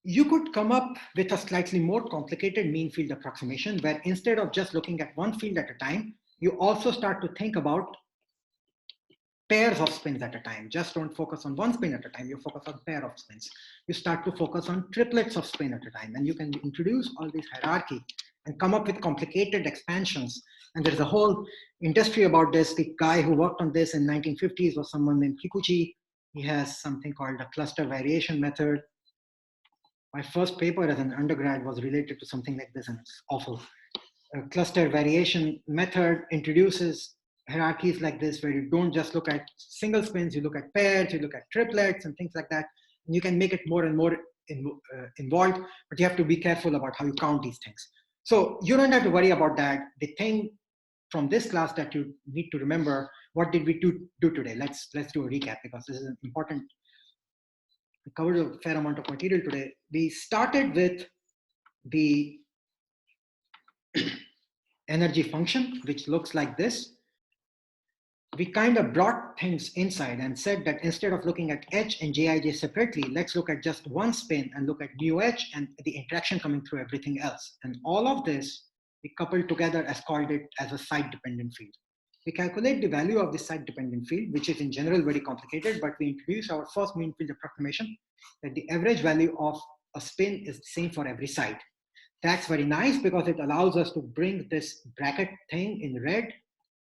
You could come up with a slightly more complicated mean field approximation where instead of just looking at one field at a time, you also start to think about pairs of spins at a time. Just don't focus on one spin at a time, you focus on pair of spins. You start to focus on triplets of spin at a time, and you can introduce all this hierarchy and come up with complicated expansions. And there's a whole industry about this. The guy who worked on this in 1950s was someone named Kikuchi. He has something called a cluster variation method. My first paper as an undergrad was related to something like this, and it's awful. cluster variation method introduces hierarchies like this, where you don't just look at single spins, you look at pairs, you look at triplets and things like that. And you can make it more and more involved, but you have to be careful about how you count these things. So you don't have to worry about that. The thing from this class that you need to remember, what did we do today? Let's do a recap, because this is an important. We covered a fair amount of material today. We started with the energy function, which looks like this. We kind of brought things inside and said that instead of looking at H and Jij separately, let's look at just one spin and look at mu H and the interaction coming through everything else. And all of this, we coupled together as called it as a site-dependent field. We calculate the value of the site-dependent field, which is in general very complicated, but we introduce our first mean field approximation that the average value of a spin is the same for every site. That's very nice because it allows us to bring this bracket thing in red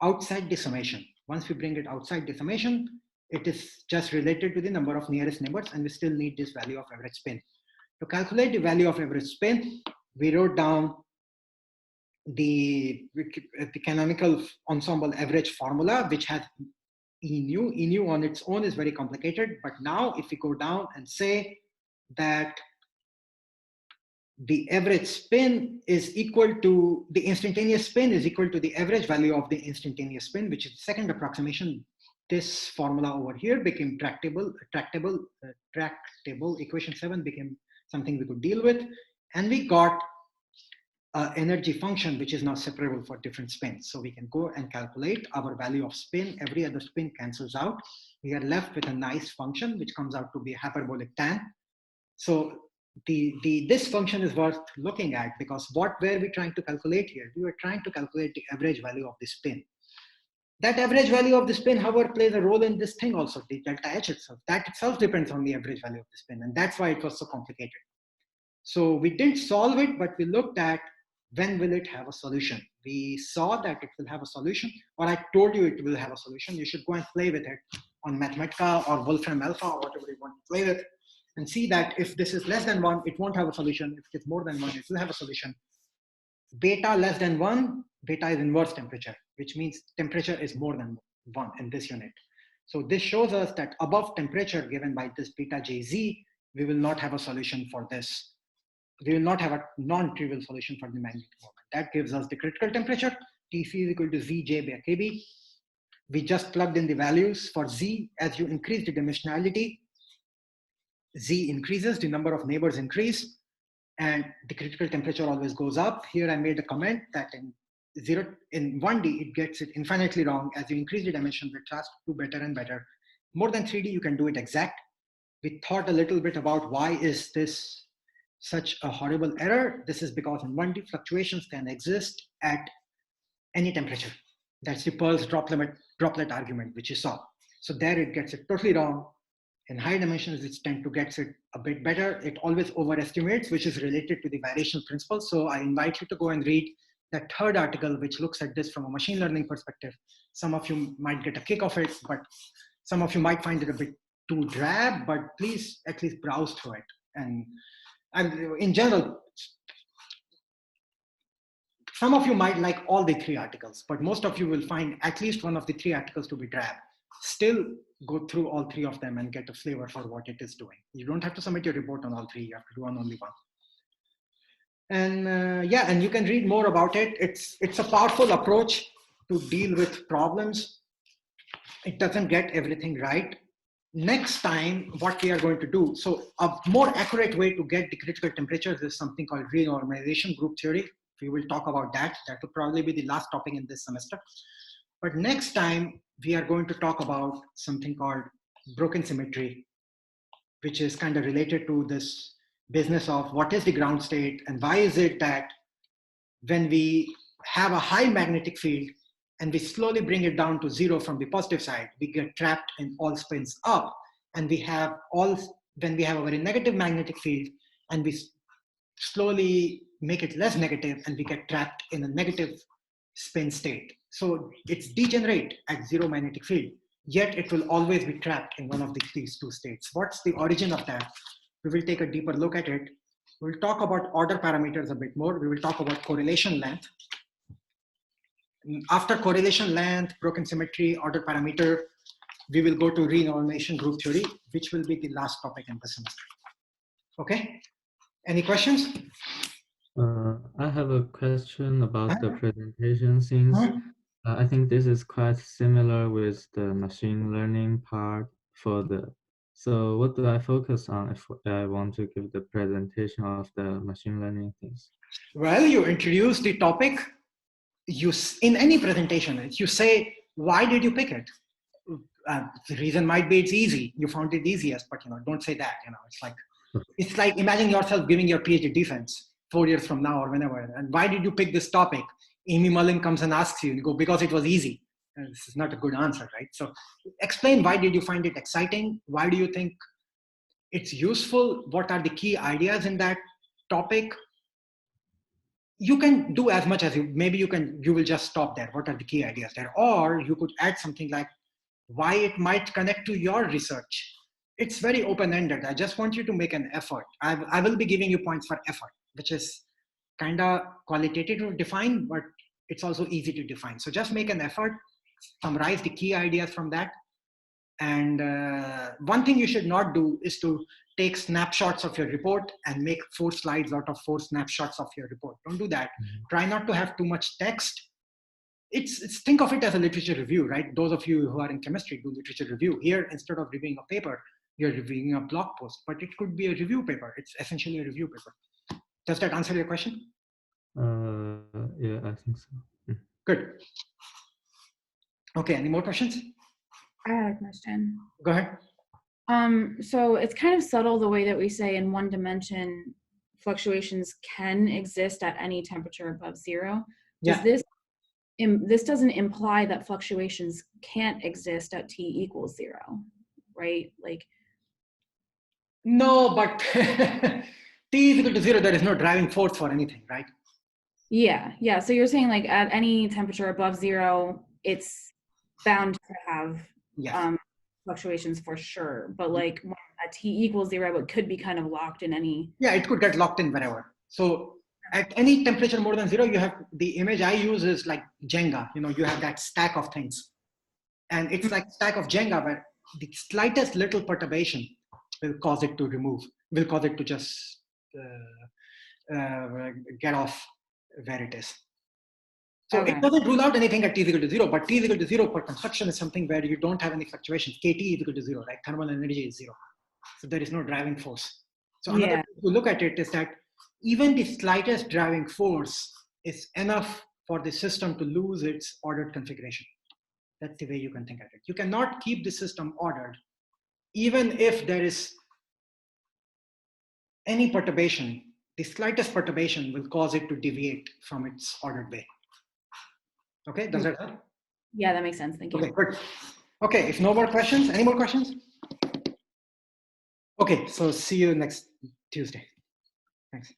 outside the summation. Once we bring it outside the summation, it is just related to the number of nearest neighbors, and we still need this value of average spin. To calculate the value of average spin, we wrote down the canonical ensemble average formula, which has E nu. E nu on its own is very complicated, but now if we go down and say that the average spin is equal to the instantaneous spin is equal to the average value of the instantaneous spin, which is the second approximation. This formula over here became tractable. Equation 7 became something we could deal with, and we got an energy function which is now separable for different spins. So we can go and calculate our value of spin. Every other spin cancels out. We are left with a nice function which comes out to be a hyperbolic tan. So this function is worth looking at, because what were we trying to calculate here? We were trying to calculate the average value of the spin. That average value of the spin, however, plays a role in this thing also, the delta H itself. That itself depends on the average value of the spin, and that's why it was so complicated. So we didn't solve it, but we looked at when will it have a solution. We saw that it will have a solution, or I told you it will have a solution. You should go and play with it on Mathematica or Wolfram Alpha or whatever you want to play with, and see that if this is less than 1, it won't have a solution. If it's more than 1, it will have a solution. Beta less than 1, beta is inverse temperature, which means temperature is more than 1 in this unit. So this shows us that above temperature given by this beta Jz, we will not have a solution for this. We will not have a non-trivial solution for the magnetic moment. That gives us the critical temperature. Tc is equal to Zj by Kb. We just plugged in the values for Z. As you increase the dimensionality, Z increases, the number of neighbors increase, and the critical temperature always goes up. Here I made a comment that in 1D, it gets it infinitely wrong. As you increase the dimension, it starts to do better and better. More than 3D, you can do it exact. We thought a little bit about why is this such a horrible error. This is because in 1D, fluctuations can exist at any temperature. That's the Pearl's droplet argument, which you saw. So there it gets it totally wrong. In high dimensions, it tends to get it a bit better. It always overestimates, which is related to the variational principle. So I invite you to go and read that third article, which looks at this from a machine learning perspective. Some of you might get a kick of it, but some of you might find it a bit too drab, but please at least browse through it. And in general, some of you might like all the 3 articles, but most of you will find at least one of the 3 articles to be drab. Still go through all 3 of them and get a flavor for what it is doing. You don't have to submit your report on all 3. You have to do on only one. And yeah, and you can read more about it. It's a powerful approach to deal with problems. It doesn't get everything right. Next time, what we are going to do, so a more accurate way to get the critical temperatures is something called renormalization group theory. We will talk about that. That will probably be the last topic in this semester. But next time, we are going to talk about something called broken symmetry, which is kind of related to this business of what is the ground state and why is it that when we have a high magnetic field and we slowly bring it down to 0 from the positive side, we get trapped in all spins up. And we have when we have a very negative magnetic field and we slowly make it less negative and we get trapped in a negative spin state. So it's degenerate at 0 magnetic field, yet it will always be trapped in one of these 2 states. What's the origin of that? We will take a deeper look at it. We'll talk about order parameters a bit more. We will talk about correlation length. After correlation length, broken symmetry, order parameter, we will go to renormalization group theory, which will be the last topic in the semester. Okay, any questions? I have a question about the presentation since I think this is quite similar with the machine learning part for the. So what do I focus on if I want to give the presentation of the machine learning things? Well, you introduce the topic. In any presentation, you say, why did you pick it? The reason might be it's easy. You found it easiest, but don't say that. It's like imagine yourself giving your PhD defense 4 years from now or whenever. And why did you pick this topic? Amy Mullen comes and asks you, and you go, because it was easy. And this is not a good answer, right? So explain, why did you find it exciting? Why do you think it's useful? What are the key ideas in that topic? You can do as much as you will just stop there. What are the key ideas there? Or you could add something like why it might connect to your research. It's very open-ended. I just want you to make an effort. I will be giving you points for effort, which is kind of qualitative to define, but it's also easy to define. So just make an effort, summarize the key ideas from that. And one thing you should not do is to take snapshots of your report and make 4 slides out of 4 snapshots of your report. Don't do that. Try not to have too much text. Think of it as a literature review, right? Those of you who are in chemistry do literature review. Here, instead of reviewing a paper, you're reviewing a blog post, but it could be a review paper. It's essentially a review paper. Does that answer your question? Yeah, I think so. Good. Okay, any more questions? I had a question. Go ahead. So it's kind of subtle the way that we say in one dimension fluctuations can exist at any temperature above 0. Does this doesn't imply that fluctuations can't exist at T equals 0, right? Like, no, but T is equal to 0, there is no driving force for anything, right? Yeah. So you're saying like at any temperature above 0, it's bound to have fluctuations for sure, but like at T equals 0, it could be kind of locked in any. Yeah, it could get locked in wherever. So at any temperature more than 0, you have the image I use is like Jenga. You have that stack of things, and it's like stack of Jenga where the slightest little perturbation will cause it to just get off where it is. So It doesn't rule out anything at T is equal to 0, but T is equal to 0 per construction is something where you don't have any fluctuations. KT is equal to 0, right? Thermal energy is 0. So there is no driving force. So another way to look at it is that even the slightest driving force is enough for the system to lose its ordered configuration. That's the way you can think of it. You cannot keep the system ordered, even if there is any perturbation. The slightest perturbation will cause it to deviate from its ordered way. Okay, does that help? Yeah, that makes sense. Thank you. Okay, good. Okay, if no more questions, any more questions? Okay, so see you next Tuesday. Thanks.